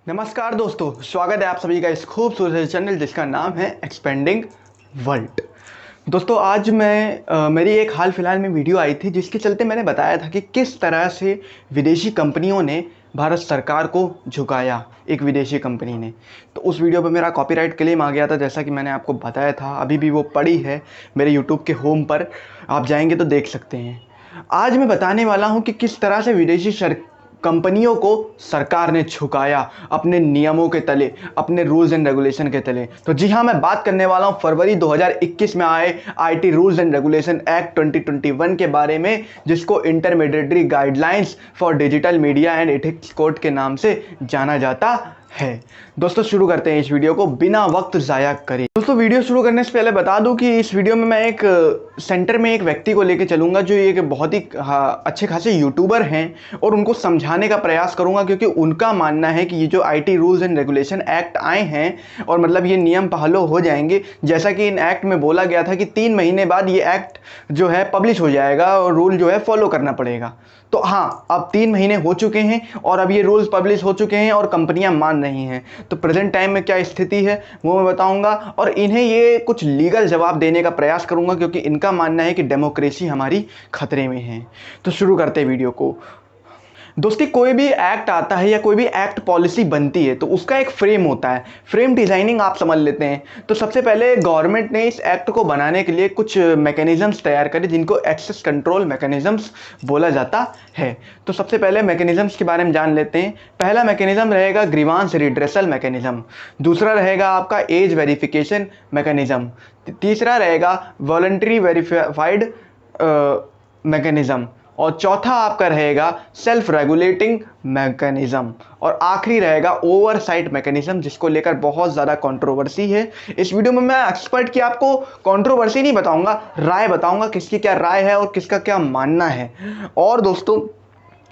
नमस्कार दोस्तों, स्वागत है आप सभी का इस खूबसूरत चैनल जिसका नाम है एक्सपेंडिंग वर्ल्ड। दोस्तों आज मेरी एक हाल फिलहाल में वीडियो आई थी जिसके चलते मैंने बताया था कि किस तरह से विदेशी कंपनियों ने भारत सरकार को झुकाया। एक विदेशी कंपनी ने, तो उस वीडियो पे मेरा कॉपीराइट क्लेम आ गया था, जैसा कि मैंने आपको बताया था। अभी भी वो पड़ी है मेरे यूट्यूब के होम पर, आप जाएंगे तो देख सकते हैं। आज मैं बताने वाला हूँ कि किस तरह से विदेशी कंपनियों को सरकार ने झुकाया अपने नियमों के तले, अपने रूल्स एंड रेगुलेशन के तले। तो जी हाँ, मैं बात करने वाला हूं फरवरी 2021 में आए IT rules and regulation act 2021 के बारे में, जिसको intermediary guidelines for digital media and ethics code के नाम से जाना जाता है। दोस्तों शुरू करते हैं इस वीडियो को बिना वक्त ज़ाया करे। दोस्तों वीडियो शुरू करने से पहले बता दूं कि इस वीडियो में मैं एक सेंटर में एक व्यक्ति को लेकर चलूंगा जो एक बहुत ही अच्छे खासे यूट्यूबर हैं, और उनको समझाने का प्रयास करूंगा, क्योंकि उनका मानना है कि ये जो IT rules and regulation act आए हैं और मतलब ये नियम फॉलो हो जाएंगे, जैसा कि इन एक्ट में बोला गया था कि 3 महीने बाद ये एक्ट जो है पब्लिश हो जाएगा और रूल जो है फॉलो करना पड़ेगा। तो हाँ, अब 3 महीने हो चुके हैं और अब ये रूल्स पब्लिश हो चुके हैं और कंपनियां मान रही हैं। तो प्रेजेंट टाइम में क्या स्थिति है वो मैं बताऊंगा, और इन्हें ये कुछ लीगल जवाब देने का प्रयास करूंगा, क्योंकि इनका मानना है कि डेमोक्रेसी हमारी खतरे में है। तो शुरू करते हैं वीडियो को। दोस्ती, कोई भी एक्ट आता है या कोई भी एक्ट पॉलिसी बनती है तो उसका एक फ्रेम होता है। फ्रेम डिज़ाइनिंग आप समझ लेते हैं। तो सबसे पहले गवर्नमेंट ने इस एक्ट को बनाने के लिए कुछ मैकेनिज़म्स तैयार करे, जिनको एक्सेस कंट्रोल मैकेनिज़म्स बोला जाता है। तो सबसे पहले मैकेनिज़म्स के बारे में जान लेते हैं। पहला मैकेनिज़्म रहेगा ग्रीवांस रिड्रेसल मैकेनिज़्म, दूसरा रहेगा आपका एज वेरिफिकेशन मैकेनिज़्म, तीसरा रहेगा वॉलंटरी वेरीफाइड मैकेनिज़्म, और चौथा आपका रहेगा सेल्फ रेगुलेटिंग मैकेनिज्म, और आखिरी रहेगा ओवरसाइट मैकेनिज्म, जिसको लेकर बहुत ज़्यादा कंट्रोवर्सी है। इस वीडियो में मैं एक्सपर्ट की आपको कंट्रोवर्सी नहीं बताऊंगा, राय बताऊंगा, किसकी क्या राय है और किसका क्या मानना है। और दोस्तों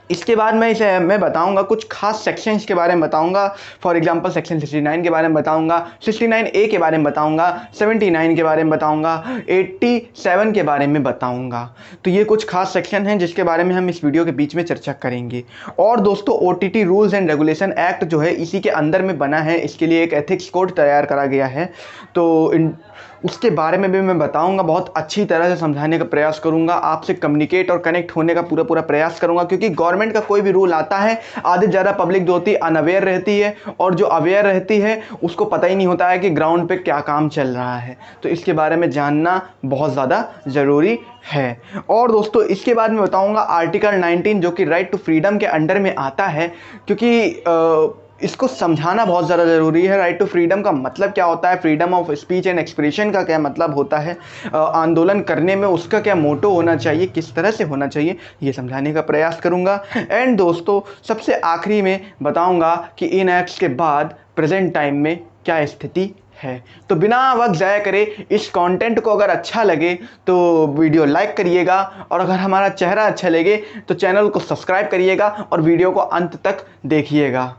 इसके बाद मैं बताऊंगा कुछ खास सेक्शंस के बारे में बताऊंगा। फॉर एग्जांपल सेक्शन 69 के बारे में बताऊंगा, 69A के बारे में बताऊंगा, 79 के बारे में बताऊंगा, 87 के बारे में बताऊंगा। तो ये कुछ खास सेक्शन हैं जिसके बारे में हम इस वीडियो के बीच में चर्चा करेंगे। और दोस्तों OTT rules and regulation act जो है इसी के अंदर में बना है, इसके लिए एक एथिक्स कोड तैयार करा गया है। तो उसके बारे में भी मैं बताऊंगा, बहुत अच्छी तरह से समझाने का प्रयास करूंगा, आपसे कम्युनिकेट और कनेक्ट होने का पूरा प्रयास करूंगा, क्योंकि गवर्नमेंट का कोई भी रूल आता है आधे ज़्यादा पब्लिक जो होती है अनअवेयर रहती है, और जो अवेयर रहती है उसको पता ही नहीं होता है कि ग्राउंड पे क्या काम चल रहा है। तो इसके बारे में जानना बहुत ज़्यादा ज़रूरी है। और दोस्तों इसके बाद मैं बताऊंगा आर्टिकल 19 जो कि राइट टू फ्रीडम के अंडर में आता है, क्योंकि इसको समझाना बहुत ज़्यादा ज़रूरी है। राइट टू फ्रीडम का मतलब क्या होता है, freedom of speech and expression का क्या मतलब होता है, आंदोलन करने में उसका क्या मोटो होना चाहिए, किस तरह से होना चाहिए, ये समझाने का प्रयास करूंगा। एंड दोस्तों सबसे आखिरी में बताऊंगा कि इन एक्ट्स के बाद प्रेजेंट टाइम में क्या स्थिति है। तो बिना वक्त ज़ाया करे इस कंटेंट को अगर अच्छा लगे तो वीडियो लाइक करिएगा, और अगर हमारा चेहरा अच्छा लगे तो चैनल को सब्सक्राइब करिएगा और वीडियो को अंत तक देखिएगा।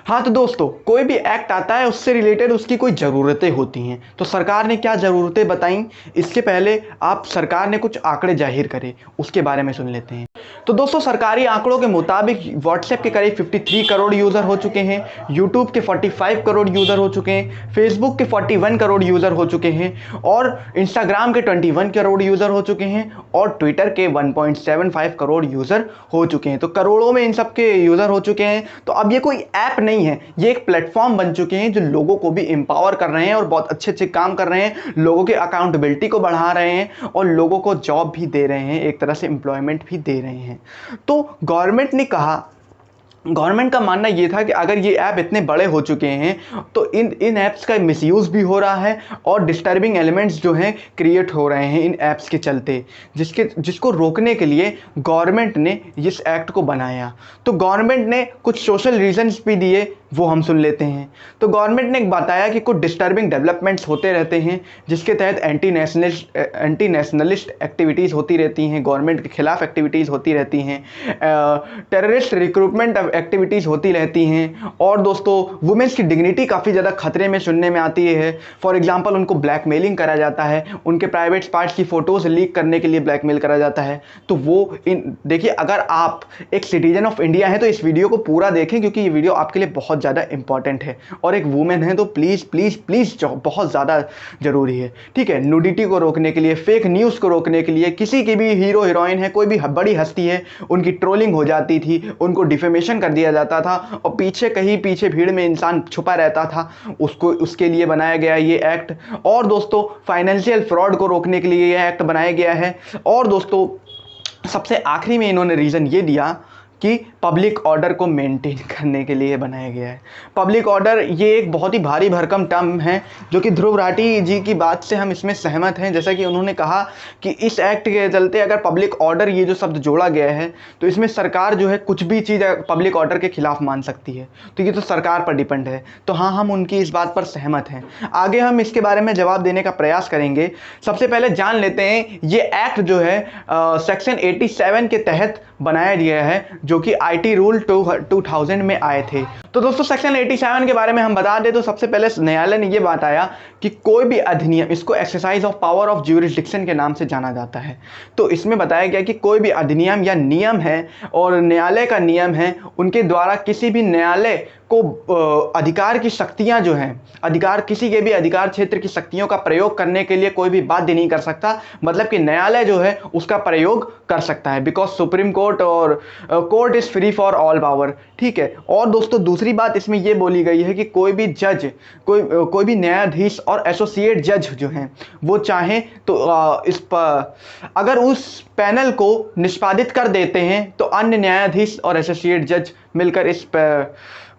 हाँ तो दोस्तों, कोई भी एक्ट आता है उससे रिलेटेड उसकी कोई ज़रूरतें होती हैं। तो सरकार ने क्या ज़रूरतें बताई, इसके पहले आप सरकार ने कुछ आंकड़े जाहिर करे, उसके बारे में सुन लेते हैं। तो दोस्तों सरकारी आंकड़ों के मुताबिक व्हाट्सएप के करीब 53 करोड़ यूज़र हो चुके हैं, यूट्यूब के 45 करोड़ यूज़र हो चुके हैं, फेसबुक के 41 करोड़ यूज़र हो चुके हैं, और इंस्टाग्राम के 21 करोड़ यूज़र हो चुके हैं, और ट्विटर के 1.75 करोड़ यूज़र हो चुके हैं। तो करोड़ों में इन सब के यूज़र हो चुके हैं। तो अब ये कोई ऐप नहीं है, ये एक प्लेटफॉर्म बन चुके हैं जो लोगों को भी एम्पावर कर रहे हैं और बहुत अच्छे अच्छे काम कर रहे हैं, लोगों के अकाउंटेबिलिटी को बढ़ा रहे हैं और लोगों को जॉब भी दे रहे हैं, एक तरह से एम्प्लॉयमेंट भी दे रहे हैं। तो गवर्नमेंट ने कहा, गवर्नमेंट का मानना ये था कि अगर ये ऐप इतने बड़े हो चुके हैं तो इन ऐप्स का मिसयूज़ भी हो रहा है और डिस्टर्बिंग एलिमेंट्स जो हैं क्रिएट हो रहे हैं इन ऐप्स के चलते, जिसको रोकने के लिए गवर्नमेंट ने इस एक्ट को बनाया। तो गवर्नमेंट ने कुछ सोशल रीजंस भी दिए, वो हम सुन लेते हैं। तो गवर्नमेंट ने बताया कि कुछ डिस्टर्बिंग डेवलपमेंट्स होते रहते हैं, जिसके तहत एंटी नेशनलिस्ट एक्टिविटीज़ होती रहती हैं, गवर्नमेंट के खिलाफ एक्टिविटीज़ होती रहती हैं, टेररिस्ट रिक्रूटमेंट एक्टिविटीज़ होती रहती हैं, और दोस्तों वुमेन्स की डिग्निटी काफ़ी ज़्यादा खतरे में सुनने में आती है। फॉर एग्जांपल उनको ब्लैकमेलिंग करा जाता है, उनके प्राइवेट पार्ट्स की फ़ोटोज़ लीक करने के लिए ब्लैकमेल करा जाता है। तो वो देखिए, अगर आप एक सिटीजन ऑफ इंडिया हैं तो इस वीडियो को पूरा देखें, क्योंकि ये वीडियो आपके लिए बहुत ज़्यादा इंपॉर्टेंट है, और एक वुमेन है तो प्लीज़ प्लीज़ प्लीज़ जाओ, बहुत ज़्यादा ज़रूरी है। ठीक है, न्यूडिटी को रोकने के लिए, फेक न्यूज़ को रोकने के लिए, किसी की भी हीरो हीरोइन है, कोई भी बड़ी हस्ती है, उनकी ट्रोलिंग हो जाती थी, उनको डिफेमेशन कर दिया जाता था, और पीछे कहीं पीछे भीड़ में इंसान छुपा रहता था, उसको उसके लिए बनाया गया ये एक्ट। और दोस्तों फाइनेंशियल फ्रॉड को रोकने के लिए ये एक्ट बनाया गया है। और दोस्तों सबसे आखिरी में इन्होंने रीज़न ये दिया कि पब्लिक ऑर्डर को मेंटेन करने के लिए बनाया गया है। पब्लिक ऑर्डर ये एक बहुत ही भारी भरकम टर्म है, जो कि ध्रुव राठी जी की बात से हम इसमें सहमत हैं। जैसा कि उन्होंने कहा कि इस एक्ट के चलते अगर पब्लिक ऑर्डर ये जो शब्द जोड़ा गया है, तो इसमें सरकार जो है कुछ भी चीज़ पब्लिक ऑर्डर के खिलाफ मान सकती है, तो ये तो सरकार पर डिपेंड है। तो हाँ, हम उनकी इस बात पर सहमत हैं। आगे हम इसके बारे में जवाब देने का प्रयास करेंगे। सबसे पहले जान लेते हैं ये एक्ट जो है सेक्शन 87 के तहत बनाया गया है, जो कि आईटी रूल 2000 में आए थे। तो दोस्तों सेक्शन 87 के बारे में हम बता दें तो सबसे पहले न्यायालय ने यह बताया कि कोई भी अधिनियम, इसको exercise of power of jurisdiction के नाम से जाना जाता है। तो इसमें बताया गया कि कोई भी अधिनियम या नियम है और न्यायालय का नियम है, उनके द्वारा किसी भी न्यायालय को अधिकार की शक्तियां जो हैं, अधिकार किसी के भी अधिकार क्षेत्र की शक्तियों का प्रयोग करने के लिए कोई भी बाध्य नहीं कर सकता। मतलब कि न्यायालय जो है उसका प्रयोग कर सकता है, बिकॉज सुप्रीम कोर्ट और court is free for all power. ठीक है। और दोस्तों दूसरी बात इसमें यह बोली गई है कि कोई भी जज, कोई भी न्यायाधीश और एसोसिएट जज जो हैं वो चाहें तो इस पर अगर उस पैनल को निष्पादित कर देते हैं तो अन्य न्यायाधीश और एसोसिएट जज मिलकर इस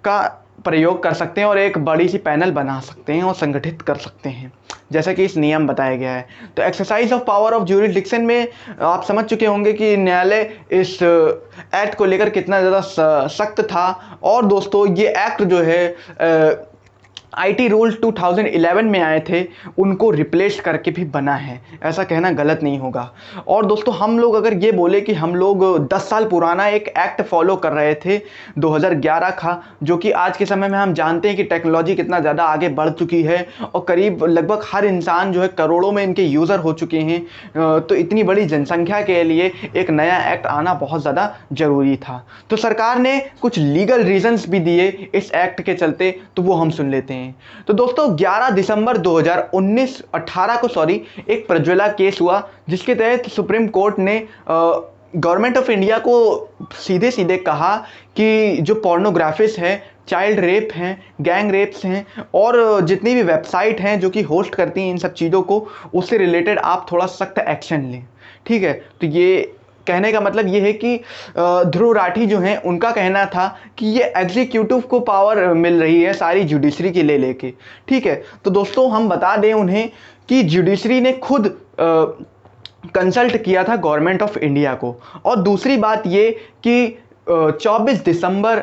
का प्रयोग कर सकते हैं और एक बड़ी सी पैनल बना सकते हैं और संगठित कर सकते हैं, जैसा कि इस नियम बताया गया है। तो exercise of power of jurisdiction में आप समझ चुके होंगे कि न्यायालय इस एक्ट को लेकर कितना ज़्यादा सख्त था। और दोस्तों ये एक्ट जो है आईटी रूल 2011 में आए थे, उनको रिप्लेस करके भी बना है, ऐसा कहना गलत नहीं होगा। और दोस्तों हम लोग अगर ये बोले कि हम लोग 10 साल पुराना एक एक्ट फॉलो कर रहे थे 2011 का, जो कि आज के समय में हम जानते हैं कि टेक्नोलॉजी कितना ज़्यादा आगे बढ़ चुकी है और करीब लगभग हर इंसान जो है करोड़ों में इनके यूज़र हो चुके हैं, तो इतनी बड़ी जनसंख्या के लिए एक नया एक्ट आना बहुत ज़्यादा ज़रूरी था। तो सरकार ने कुछ लीगल रीजंस भी दिए इस एक्ट के चलते, तो वो हम सुन लेते हैं। तो दोस्तों 11 दिसंबर 2018 को एक प्रज्वला केस हुआ, जिसके तहत सुप्रीम कोर्ट ने गवर्नमेंट ऑफ इंडिया को सीधे सीधे कहा कि जो पोर्नोग्राफिस है, चाइल्ड रेप हैं, गैंग रेप्स हैं और जितनी भी वेबसाइट हैं जो कि होस्ट करती हैं इन सब चीज़ों को, उससे रिलेटेड आप थोड़ा सख्त एक्शन लें। ठीक है। तो ये कहने का मतलब ये है कि ध्रुव राठी जो हैं उनका कहना था कि ये एग्जीक्यूटिव को पावर मिल रही है सारी जुडिशरी की ले लेके। ठीक है। तो दोस्तों हम बता दें उन्हें कि जुडिशरी ने खुद कंसल्ट किया था गवर्नमेंट ऑफ इंडिया को। और दूसरी बात ये कि 24 सितंबर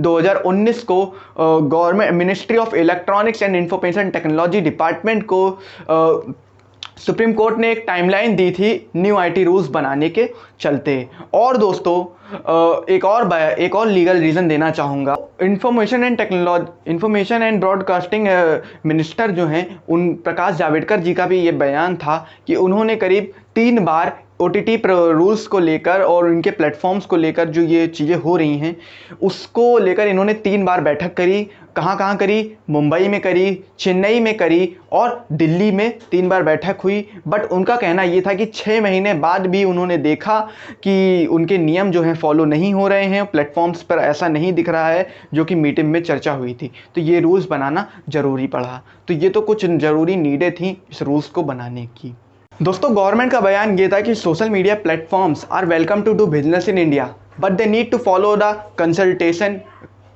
2019 को government ministry of electronics and information technology department को सुप्रीम कोर्ट ने एक टाइमलाइन दी थी न्यू आईटी रूल्स बनाने के चलते। और दोस्तों एक और लीगल रीज़न देना चाहूँगा। इंफॉर्मेशन एंड ब्रॉडकास्टिंग मिनिस्टर जो हैं उन प्रकाश जावड़ेकर जी का भी ये बयान था कि उन्होंने करीब 3 बार OTT रूल्स को लेकर और उनके प्लेटफॉर्म्स को लेकर जो ये चीज़ें हो रही हैं उसको लेकर इन्होंने 3 बार बैठक करी। कहाँ करी? मुंबई में करी, चेन्नई में करी और दिल्ली में 3 बार बैठक हुई। बट उनका कहना ये था कि 6 महीने बाद भी उन्होंने देखा कि उनके नियम जो हैं फॉलो नहीं हो रहे हैं, प्लेटफॉर्म्स पर ऐसा नहीं दिख रहा है जो कि मीटिंग में चर्चा हुई थी, तो ये रूल्स बनाना ज़रूरी पड़ा। तो ये तो कुछ ज़रूरी नीडें थी इस रूल्स को बनाने की। दोस्तों गवर्नमेंट का बयान ये था कि social media platforms are welcome to do business in India but they need to follow the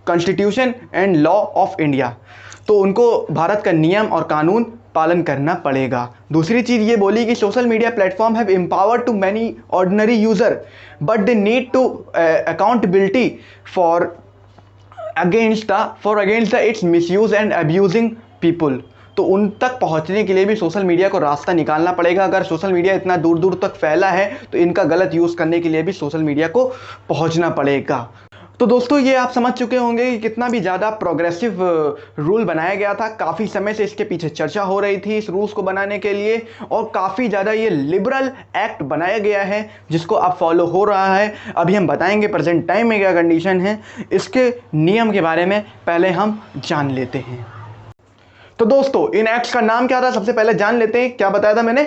constitution and law of India. तो उनको भारत का नियम और कानून पालन करना पड़ेगा। दूसरी चीज़ ये बोली कि social media platform have empowered to many ordinary user but they need to accountability for against the its misuse and abusing people. तो उन तक पहुंचने के लिए भी सोशल मीडिया को रास्ता निकालना पड़ेगा। अगर सोशल मीडिया इतना दूर दूर तक फैला है तो इनका गलत यूज़ करने के लिए भी सोशल मीडिया को पहुंचना पड़ेगा। तो दोस्तों ये आप समझ चुके होंगे कि कितना भी ज़्यादा प्रोग्रेसिव रूल बनाया गया था। काफ़ी समय से इसके पीछे चर्चा हो रही थी इस रूल्स को बनाने के लिए, और काफ़ी ज़्यादा ये लिबरल एक्ट बनाया गया है जिसको अब फॉलो हो रहा है। अभी हम बताएंगे प्रेजेंट टाइम में क्या कंडीशन है, इसके नियम के बारे में पहले हम जान लेते हैं। तो दोस्तों इन एक्ट्स का नाम क्या था, सबसे पहले जान लेते हैं। क्या बताया था मैंने,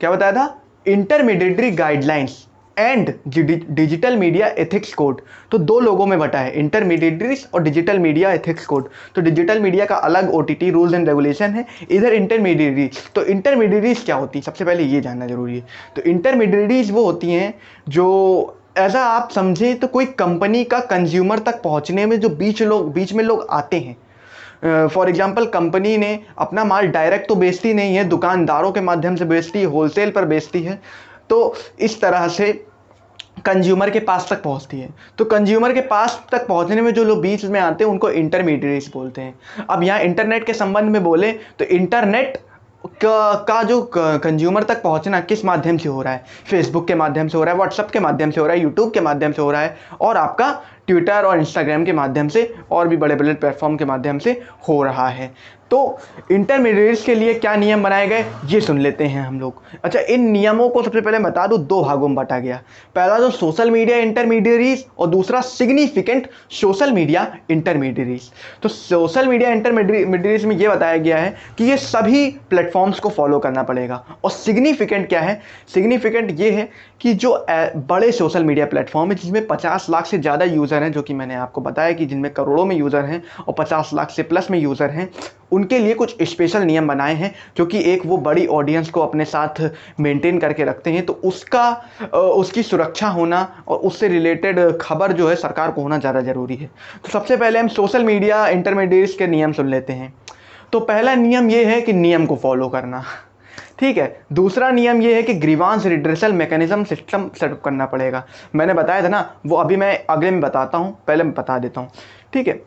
क्या बताया था? Intermediary guidelines and digital media ethics code. तो दो लोगों में बटा है, इंटरमीडिएटरीज और डिजिटल मीडिया एथिक्स कोड। तो डिजिटल मीडिया का अलग ओटीटी रूल्स एंड रेगुलेशन है, इधर इंटरमीडिएटरीज। तो इंटरमीडिएटरीज क्या होती है, सबसे पहले ये जानना जरूरी है। तो इंटरमीडिएटरीज वो होती हैं जो ऐसा आप समझें तो कोई कंपनी का कंज्यूमर तक पहुंचने में जो बीच में लोग आते हैं। फॉर एग्जाम्पल कंपनी ने अपना माल डायरेक्ट तो बेचती नहीं है, दुकानदारों के माध्यम से बेचती है, होलसेल पर बेचती है। तो इस तरह से कंज्यूमर के पास तक पहुंचती है। तो कंज्यूमर के पास तक पहुंचने में जो लोग बीच में आते हैं उनको इंटरमीडिएटरीज बोलते हैं। अब यहाँ इंटरनेट के संबंध में बोले तो इंटरनेट का जो कंज्यूमर तक पहुंचना किस माध्यम से हो रहा है, फेसबुक के माध्यम से हो रहा है, व्हाट्सएप के माध्यम से हो रहा है, यूट्यूब के माध्यम से हो रहा है, और आपका ट्विटर और इंस्टाग्राम के माध्यम से, और भी बड़े बड़े प्लेटफॉर्म के माध्यम से हो रहा है। तो इंटरमीडिएट्स के लिए क्या नियम बनाए गए ये सुन लेते हैं हम लोग। अच्छा, इन नियमों को सबसे पहले बता दूं, दो भागों में बांटा गया। पहला जो सोशल मीडिया इंटरमीडिएटरीज और दूसरा सिग्निफिकेंट सोशल मीडिया इंटरमीडिएटरीज। तो सोशल मीडिया इंटरमीडिएटरीज में ये बताया गया है कि ये सभी प्लेटफॉर्म्स को फॉलो करना पड़ेगा। और सिग्निफिकेंट क्या है, सिग्निफिकेंट ये है कि जो बड़े सोशल मीडिया प्लेटफॉर्म है जिसमें 50 लाख से ज़्यादा यूज़र हैं, जो कि मैंने आपको बताया कि जिनमें करोड़ों में यूज़र हैं और 50 लाख से प्लस में यूज़र हैं, उनके लिए कुछ स्पेशल नियम बनाए हैं जो कि एक वो बड़ी ऑडियंस को अपने साथ मेंटेन करके रखते हैं। तो उसकी सुरक्षा होना और उससे रिलेटेड खबर जो है सरकार को होना ज़्यादा ज़रूरी है। तो सबसे पहले हम सोशल मीडिया इंटरमीडिएट्स के नियम सुन लेते हैं। तो पहला नियम ये है कि नियम को फॉलो करना, ठीक है। दूसरा नियम ये है कि grievance redressal mechanism system setup करना पड़ेगा। मैंने बताया था ना, वो अभी मैं अगले में बताता हूँ, पहले मैं बता देता हूँ, ठीक है।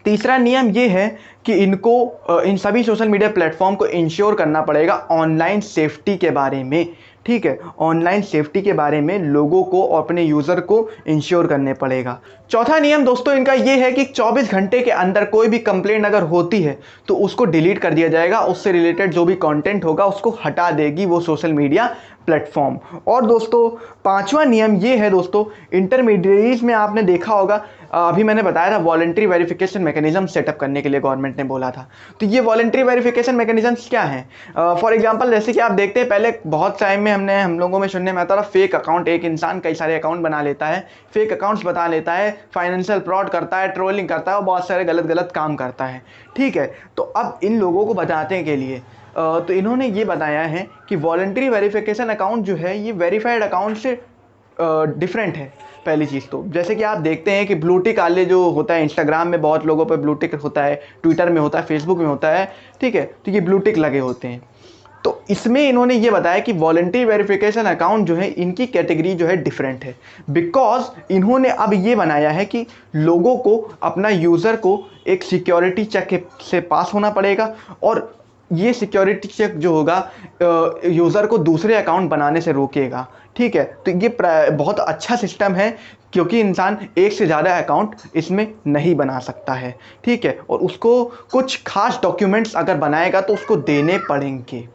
तीसरा नियम ये है कि इन सभी सोशल मीडिया प्लेटफॉर्म को इंश्योर करना पड़ेगा ऑनलाइन सेफ्टी के बारे में, ठीक है। ऑनलाइन सेफ्टी के बारे में लोगों को और अपने यूज़र को इंश्योर करने पड़ेगा। चौथा नियम दोस्तों इनका ये है कि 24 घंटे के अंदर कोई भी कंप्लेंट अगर होती है तो उसको डिलीट कर दिया जाएगा, उससे रिलेटेड जो भी कंटेंट होगा उसको हटा देगी वो सोशल मीडिया प्लेटफॉर्म। और दोस्तों पांचवा नियम ये है दोस्तों, इंटरमीडिएटरीज में आपने देखा होगा, अभी मैंने बताया था वॉलंटरी वेरिफिकेशन मैकेनिज्म सेटअप करने के लिए गवर्नमेंट ने बोला था। तो ये वॉलंटरी वेरिफिकेशन मैकेनिज्म्स क्या हैं? फॉर एग्जांपल जैसे कि आप देखते हैं पहले बहुत टाइम में हम लोगों में सुनने में आता था फेक अकाउंट, एक इंसान कई सारे अकाउंट बना लेता है, फेक अकाउंट्स बता लेता है, फाइनेंशियल फ्रॉड करता है, ट्रोलिंग करता है और बहुत सारे गलत काम करता है, ठीक है। तो अब इन लोगों को बचाने के लिए तो इन्होंने ये बताया है कि वॉलंटरी वेरिफिकेशन अकाउंट जो है ये वेरीफाइड अकाउंट से डिफरेंट है। पहली चीज़ तो जैसे कि आप देखते हैं कि ब्लू टिक वाले जो होता है, इंस्टाग्राम में बहुत लोगों पे ब्लू टिक होता है, ट्विटर में होता है, फेसबुक में होता है, ठीक है। तो ये ब्लू टिक लगे होते हैं। तो इसमें इन्होंने ये बताया कि वॉलंटरी वेरिफिकेशन अकाउंट जो है इनकी कैटेगरी जो है डिफरेंट है, बिकॉज इन्होंने अब ये बनाया है कि लोगों को अपना यूज़र को एक सिक्योरिटी चेक से पास होना पड़ेगा, और ये सिक्योरिटी चेक जो होगा यूज़र को दूसरे अकाउंट बनाने से रोकेगा, ठीक है। तो ये बहुत अच्छा सिस्टम है क्योंकि इंसान एक से ज़्यादा अकाउंट इसमें नहीं बना सकता है, ठीक है। और उसको कुछ खास डॉक्यूमेंट्स अगर बनाएगा तो उसको देने पड़ेंगे।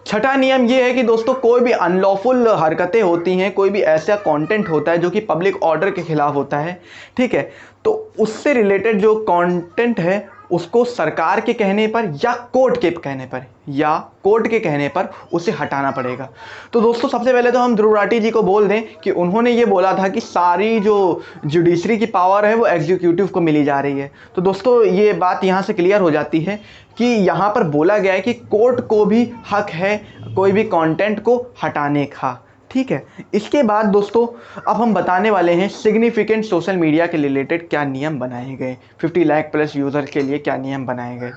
छठा नियम ये है कि दोस्तों कोई भी अनलॉफुल हरकतें होती हैं, कोई भी ऐसा कंटेंट होता है जो कि पब्लिक ऑर्डर के खिलाफ होता है, ठीक है, तो उससे रिलेटेड जो कंटेंट है उसको सरकार के कहने पर या कोर्ट के कहने पर उसे हटाना पड़ेगा। तो दोस्तों सबसे पहले तो हम ध्रुव राठी जी को बोल दें कि उन्होंने ये बोला था कि सारी जो जुडिशरी की पावर है वो एग्जीक्यूटिव को मिली जा रही है। तो दोस्तों ये बात यहाँ से क्लियर हो जाती है कि यहाँ पर बोला गया है कि कोर्ट को भी हक है कोई भी कंटेंट को हटाने का, ठीक है। इसके बाद दोस्तों अब हम बताने वाले हैं सिग्निफिकेंट सोशल मीडिया के रिलेटेड क्या नियम बनाए गए, 50 लाख प्लस यूज़र के लिए क्या नियम बनाए गए।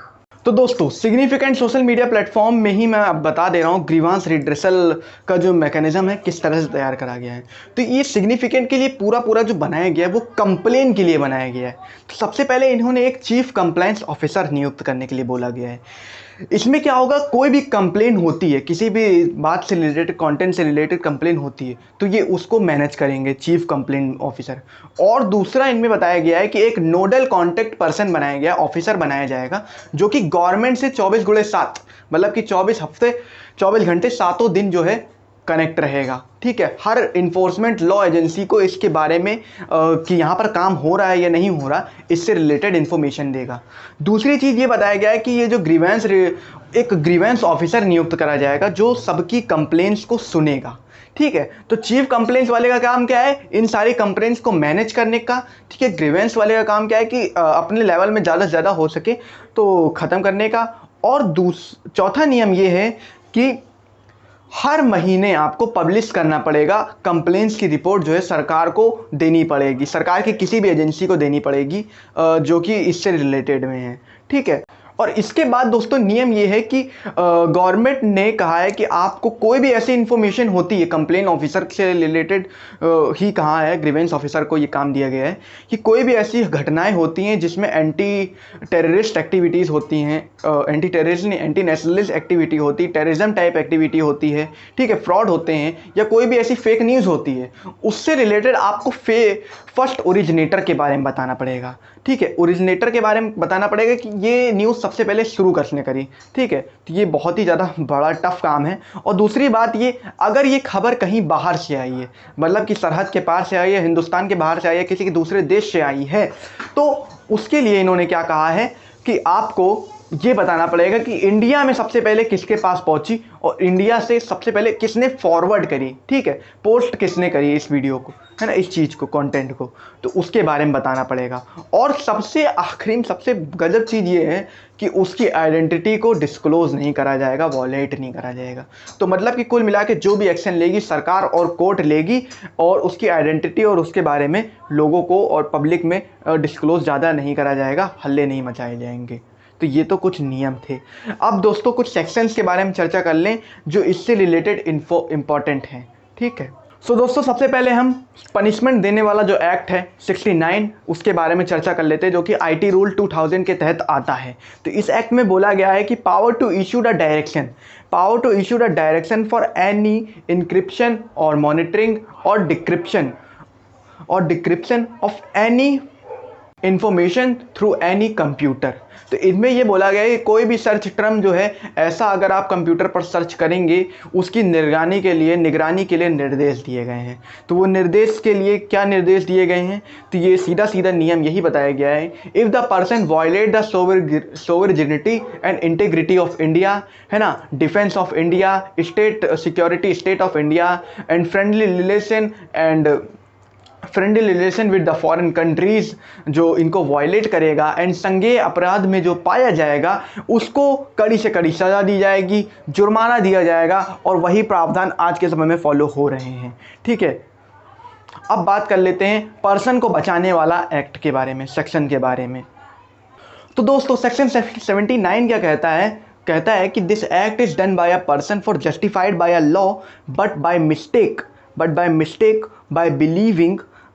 तो दोस्तों सिग्निफिकेंट सोशल मीडिया प्लेटफॉर्म में ही मैं अब बता दे रहा हूँ ग्रीवांस रिड्रेसल का जो मैकेनिज्म है किस तरह से तैयार करा गया है। तो ये सिग्निफिकेंट के लिए पूरा जो बनाया गया है वो कंप्लेन के लिए बनाया गया है। तो सबसे पहले इन्होंने एक चीफ कंप्लायंस ऑफिसर नियुक्त करने के लिए बोला गया है। इसमें क्या होगा, कोई भी कंप्लेन होती है, किसी भी बात से रिलेटेड, कंटेंट से रिलेटेड कंप्लेन होती है, तो ये उसको मैनेज करेंगे चीफ कंप्लेंट ऑफिसर। और दूसरा इनमें बताया गया है कि एक नोडल कॉन्टैक्ट पर्सन बनाया गया, ऑफिसर बनाया जाएगा, जो कि गवर्नमेंट से 24/7, मतलब कि 24 हफ्ते 24 घंटे 7 दिन जो है कनेक्ट रहेगा। ठीक है, हर इन्फोर्समेंट लॉ एजेंसी को इसके बारे में कि यहाँ पर काम हो रहा है या नहीं हो रहा, इससे रिलेटेड इन्फॉर्मेशन देगा। दूसरी चीज़ ये बताया गया है कि ये जो एक ग्रीवेंस ऑफिसर नियुक्त करा जाएगा जो सबकी कंप्लेंट्स को सुनेगा। ठीक है, तो चीफ कंप्लेंट्स वाले का काम क्या है, इन सारी कंप्लेंट्स को मैनेज करने का। ठीक है, ग्रीवेंस वाले का काम क्या है कि अपने लेवल में ज़्यादा से ज़्यादा हो सके तो ख़त्म करने का। और चौथा नियम ये है कि हर महीने आपको पब्लिश करना पड़ेगा, कंप्लेंट्स की रिपोर्ट जो है सरकार को देनी पड़ेगी, सरकार की किसी भी एजेंसी को देनी पड़ेगी जो कि इससे रिलेटेड में है। ठीक है, और इसके बाद दोस्तों नियम ये है कि गवर्नमेंट ने कहा है कि आपको कोई भी ऐसी इन्फॉर्मेशन होती है, कंप्लेन ऑफिसर से रिलेटेड ही कहा है, ग्रीवेंस ऑफिसर को ये काम दिया गया है कि कोई भी ऐसी घटनाएं होती हैं जिसमें एंटी टेररिस्ट एक्टिविटीज़ होती हैं, एंटी टेररिस्ट नहीं, एंटी नेशनलिस्ट एक्टिविटी होती है, टेररिज्म टाइप एक्टिविटी होती है, ठीक है, फ्रॉड होते हैं, या कोई भी ऐसी फेक न्यूज़ होती है, उससे रिलेटेड आपको फर्स्ट ओरिजिनेटर के बारे में बताना पड़ेगा। ठीक है, ओरिजिनेटर के बारे में बताना पड़ेगा कि ये न्यूज़ सबसे पहले शुरू किसने करी। ठीक है, तो ये बहुत ही ज़्यादा बड़ा टफ काम है। और दूसरी बात ये, अगर ये खबर कहीं बाहर से आई है, मतलब कि सरहद के पार से आई है, हिंदुस्तान के बाहर से आई है, किसी के दूसरे देश से आई है, तो उसके लिए इन्होंने क्या कहा है कि आपको ये बताना पड़ेगा कि इंडिया में सबसे पहले किसके पास पहुंची और इंडिया से सबसे पहले किसने फॉरवर्ड करी। ठीक है, पोस्ट किसने करी इस वीडियो को, है ना, इस चीज़ को, कंटेंट को, तो उसके बारे में बताना पड़ेगा। और सबसे आखिरी में सबसे गजब चीज़ ये है कि उसकी आइडेंटिटी को डिस्क्लोज नहीं करा जाएगा, वॉलेट नहीं करा जाएगा। तो मतलब कि कुल मिला के जो भी एक्शन लेगी सरकार और कोर्ट लेगी, और उसकी आइडेंटिटी और उसके बारे में लोगों को और पब्लिक में डिस्क्लोज ज़्यादा नहीं करा जाएगा, हल्ले नहीं मचाए जाएंगे। तो ये तो कुछ नियम थे। अब दोस्तों कुछ सेक्शंस के बारे में चर्चा कर लें जो इससे रिलेटेड इम्पॉर्टेंट हैं। ठीक है, सो दोस्तों सबसे पहले हम पनिशमेंट देने वाला जो एक्ट है 69, उसके बारे में चर्चा कर लेते हैं, जो कि आईटी रूल 2000 के तहत आता है। तो इस एक्ट में बोला गया है कि power to issue the direction for any encryption और मॉनिटरिंग और decryption of any information through any computer. तो इनमें ये बोला गया है कि कोई भी सर्च टर्म जो है ऐसा अगर आप कंप्यूटर पर सर्च करेंगे, उसकी निगरानी के लिए निर्देश दिए गए हैं। तो वो निर्देश के लिए क्या निर्देश दिए गए हैं, तो ये सीधा सीधा नियम यही बताया गया है, if the person violate the sovereignty and integrity of India, है ना, defence of India, state security, state of India and friendly relation with the foreign countries, जो इनको वायलेट करेगा एंड संज्ञेय अपराध में जो पाया जाएगा उसको कड़ी से कड़ी सज़ा दी जाएगी, जुर्माना दिया जाएगा, और वही प्रावधान आज के समय में फॉलो हो रहे हैं। ठीक है, अब बात कर लेते हैं पर्सन को बचाने वाला एक्ट के बारे में, सेक्शन के बारे में। तो दोस्तों सेक्शन 79 क्या कहता है कि this act is done by a person for justified by a law but by mistake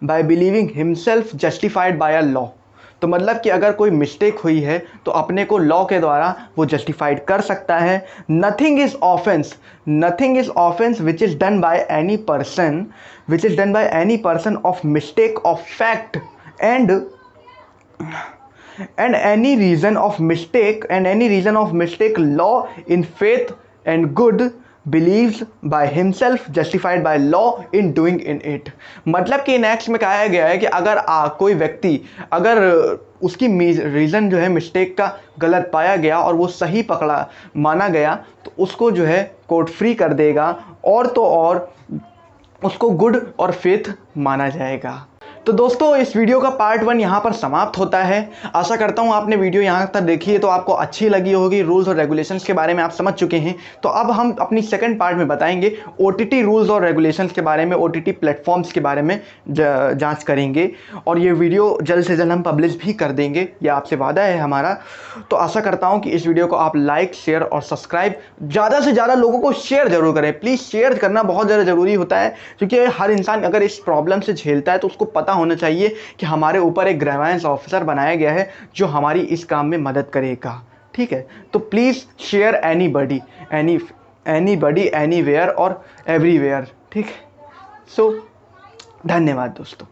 by believing himself justified by a law। तो मतलब कि अगर कोई मिस्टेक हुई है तो अपने को लॉ के द्वारा वो जस्टिफाइड कर सकता है। Nothing is offence which is done by any person of mistake of fact and any reason of mistake law in faith and good believes by himself justified by law in doing in it। मतलब कि इन acts में कहा गया है कि अगर कोई व्यक्ति अगर उसकी रीज़न जो है मिस्टेक का गलत पाया गया और वो सही माना गया, तो उसको जो है कोर्ट फ्री कर देगा, और तो और उसको गुड और फेथ माना जाएगा। तो दोस्तों इस वीडियो का पार्ट 1 यहाँ पर समाप्त होता है। आशा करता हूँ आपने वीडियो यहाँ तक देखी है तो आपको अच्छी लगी होगी, रूल्स और रेगुलेशंस के बारे में आप समझ चुके हैं। तो अब हम अपनी सेकंड पार्ट में बताएंगे ओटीटी रूल्स और रेगुलेशंस के बारे में, ओटीटी प्लेटफॉर्म्स के बारे में जांच करेंगे, और ये वीडियो जल्द से जल्द हम पब्लिश भी कर देंगे, ये आपसे वादा है हमारा। तो आशा करता हूँ कि इस वीडियो को आप लाइक, शेयर और सब्सक्राइब ज़्यादा से ज़्यादा लोगों को शेयर ज़रूर करें। प्लीज़ शेयर करना बहुत ज़्यादा ज़रूरी होता है, क्योंकि हर इंसान अगर इस प्रॉब्लम से झेलता है तो उसको पता होना चाहिए कि हमारे ऊपर एक ग्रीवेंस ऑफिसर बनाया गया है जो हमारी इस काम में मदद करेगा। ठीक है, तो प्लीज़ शेयर एनीबडी एनीवेयर और एवरीवेयर, ठीक है। सो धन्यवाद दोस्तों।